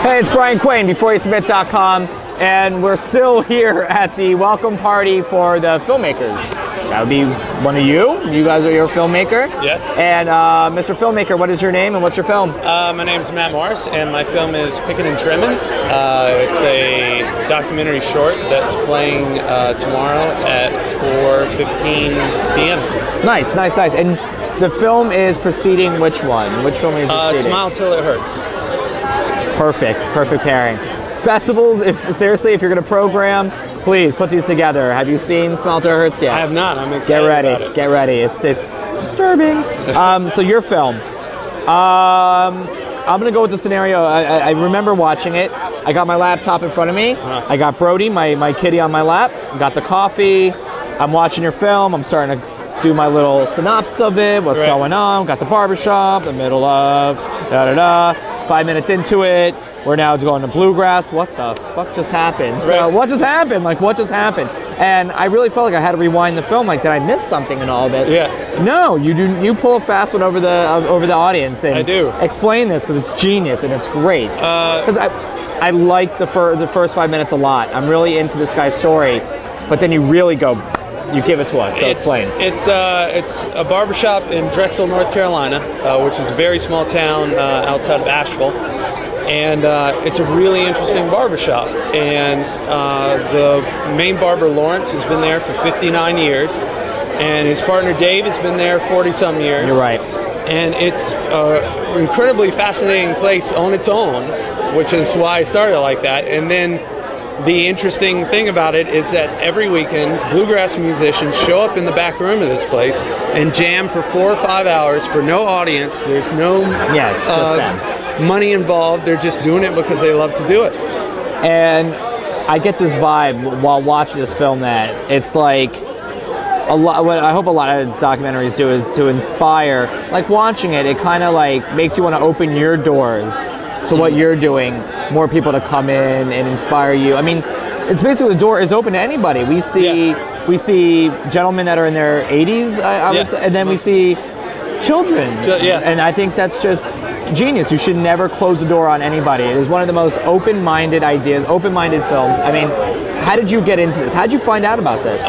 Hey, it's Brian Quain, BeforeYouSubmit.com, and we're still here at the welcome party for the filmmakers. That would be one of you. You guys are your filmmaker. Yes. And Mr. Filmmaker, what is your name and what's your film? My name is Matt Morris, and my film is Pickin and Trimmin. It's a documentary short that's playing tomorrow at 4:15 p.m. Nice, nice, nice. And the film is preceding which one? Which film are you preceding? Smile Till It Hurts. Perfect, perfect pairing. Festivals, seriously, if you're going to program, please put these together. Have you seen Smile Till It Hurts yet? I have not. I'm excited about it. Get ready. It's disturbing. So your film. I'm going to go with the scenario. I remember watching it. I got my laptop in front of me. I got Brody, my kitty, on my lap. Got the coffee. I'm watching your film. I'm starting to do my little synopsis of it. What's going on? Got the barbershop, the middle of, da-da-da. 5 minutes into it, we're now going to bluegrass. What the fuck just happened? So what just happened? Like, what just happened? And I really felt like I had to rewind the film. Like, did I miss something in all this? Yeah. No, you do. You pull a fast one over the audience and I do. Explain this because it's genius and it's great. Because I like the first 5 minutes a lot. I'm really into this guy's story, but then you really go. You give it to us, so explain. It's a barbershop in Drexel, North Carolina, which is a very small town outside of Asheville. And it's a really interesting barbershop. And the main barber, Lawrence, has been there for 59 years. And his partner, Dave, has been there 40-some years. You're right. And it's an incredibly fascinating place on its own, which is why I started like that. And then the interesting thing about it is that every weekend, bluegrass musicians show up in the back room of this place and jam for 4 or 5 hours for no audience. There's no it's just them. Money involved. They're just doing it because they love to do it. And I get this vibe while watching this film that it's like a lot. What I hope a lot of documentaries do is to inspire. Like watching it, it kind of like makes you want to open your doors to what you're doing, more people to come in and inspire you. I mean, it's basically the door is open to anybody. We see gentlemen that are in their 80s, I would say, and then we see children. And I think that's just genius. You should never close the door on anybody. It is one of the most open-minded ideas, open-minded films. I mean, how did you get into this? How did you find out about this?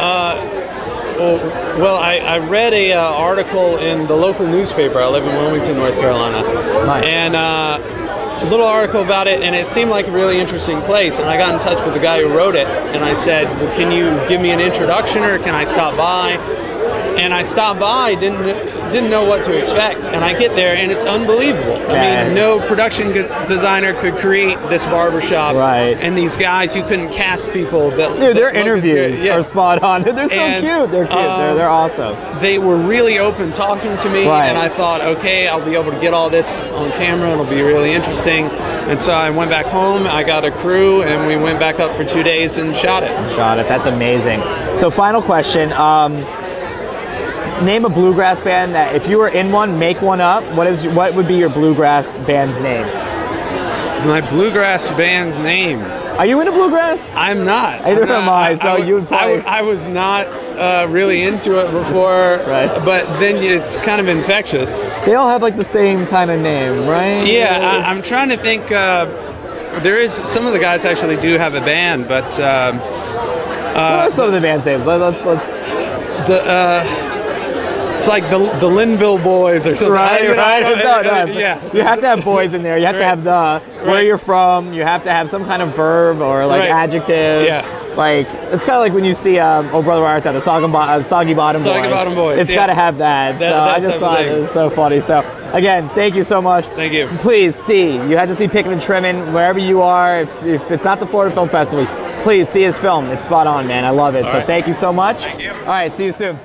Well, I read a article in the local newspaper. I live in Wilmington, North Carolina. Nice. And a little article about it, and it seemed like a really interesting place. And I got in touch with the guy who wrote it, and I said, well, can you give me an introduction, or can I stop by? And I stopped by, didn't know what to expect, and I get there and it's unbelievable. I mean, no production designer could create this barbershop, and these guys, you couldn't cast people that. Dude, their interviews are spot on. They're so cute. They're cute. They're awesome. They were really open talking to me, and I thought, okay, I'll be able to get all this on camera. It'll be really interesting. And so I went back home. I got a crew, and we went back up for 2 days and shot it. That's amazing. So, final question. Name a bluegrass band that, if you were in one, make one up. What would be your bluegrass band's name? My bluegrass band's name. Are you into bluegrass? I'm not. Neither am I. So you would probably. I was not really into it before, but then it's kind of infectious. They all have like the same kind of name, right? Yeah, I'm trying to think. There is some of the guys actually do have a band, but what are some of the band's names? Let's. It's like the Linville Boys or something. Right. You have to have boys in there. You have to have where you're from. You have to have some kind of verb or like adjective. Yeah. Like, it's kind of like when you see Oh Brother Art Thou, the Soggy Bottom Boys. It's got to have that. So I just thought it was so funny. So again, thank you so much. Thank you. Please you have to see Pickin and Trimmin wherever you are. If it's not the Florida Film Festival, please see his film. It's spot on, man. I love it. So thank you so much. Thank you. All right, see you soon.